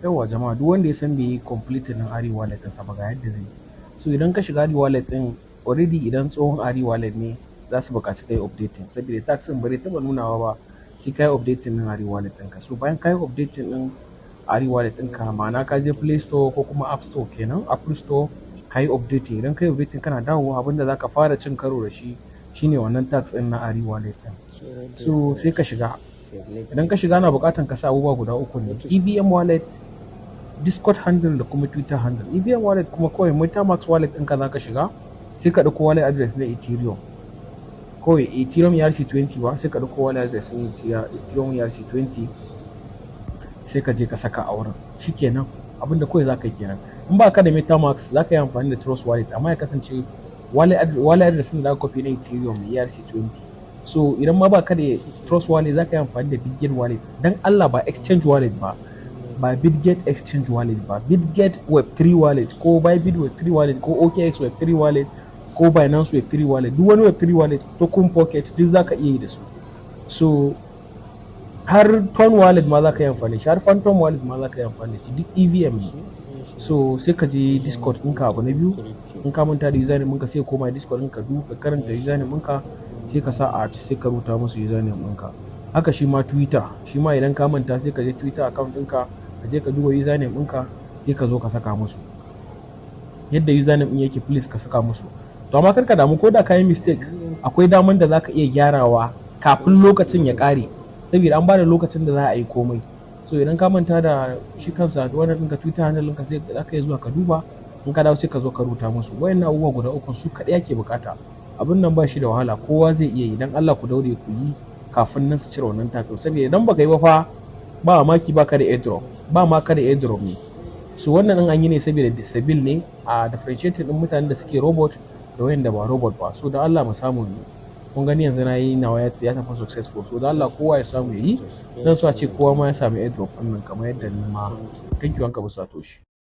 Yawa jama'a, duk wanda ya san bai yi complete din Ari wallet ɗinsa ba ga yadda zai yi. So idan ka shiga Ari wallet ɗin already, idan tsohon Ari wallet ne za su buƙaci kai updating, saboda tax ɗin bare taɓa nunawa ba sai kai updating din Ari wallet ɗinka. So bayan kai updating din Ari wallet ɗinka, ma'ana ka je Play Store ko kuma App Store kenan, Apple Store, ka yi updating. Idan ka yi updating kana dawowa, abinda za ka fara cin karo da shi shine wannan tax ɗin na Ari wallet ɗin. So sai ka shiga. Idan ka shiga na buƙatan ka sa abubuwa guda uku ne: EVM wallet, Discord handle da kuma Twitter handle. EVM wallet kuma kawai MetaMask wallet ɗinka za ka shiga, sai ka ɗauko wallet address na Ethereum. Kawai Ethereum ERC20 ba, sai ka ɗauko wallet address na Ethereum ERC20 sai ka je ka saka a wurin. Shikenan abinda kawai za ka yi kenan. In ba ka da MetaMask za ka yi amfani da Trust wallet, amma ya kasance wallet address ɗin da aka copy na Ethereum ERC20. So idan ma ba ka da Trust wallet za ka yi amfani da Bitget wallet. Dan Allah, ba exchange wallet ba Bitget exchange wallet ba, Bitget Web3 wallet ko Bybit Web3 wallet ko OKX Web3 wallet ko Binance Web3 wallet. Duk wani Web3 wallet, Token Pocket, duk za ka iya yi da su. So har Ton wallet ma za ka yi amfani da shi, har Phantom wallet ma za ka yi amfani da shi, duk EVM ne. So sai ka je Discord ɗinka, abu na biyu, in ka manta da username ɗinka sai koma Discord ɗinka, ka karanta username ɗinka, sai ka sa art, sai ka rubuta musu username ɗinka. Haka shi ma Twitter, shi ma idan ka manta sai ka je Twitter account ɗinka, ka je ka duba username ɗinka, sai ka zo ka saka musu yadda username ɗin yake, please ka saka musu. To amma kar ka damu, ko da ka yi mistake akwai daman da za ka iya gyarawa kafin lokacin ya ƙare, saboda an ba da lokacin da za a yi komai. So idan ka manta da shi kansa wannan ɗinka Twitter handle ɗinka, sai za ka iya zuwa ka duba, in ka dawo sai ka zo ka rubuta musu. Wayannan abubuwa guda uku su kaɗai ake bukata. Abin nan ba shi da wahala, kowa zai iya yi. Dan Allah ku daure ku yi kafin nan su cire wannan takin, saboda idan baka yi ba fa, ba maki baka da airdrop, ba ma ka da airdrop ne. So wannan ɗin an yi ne saboda disabil ne a differentiating ɗin mutanen da suke robot da wayanda ba robot ba. So da Allah mu samu ne. Kun gani yanzu na yi nawa ya tafi successful. So da Allah kowa ya samu ya yi. Dan so a ce kowa ma ya samu airdrop ɗin nan kamar yadda ni ma. Thank you, an ka bisa toshi.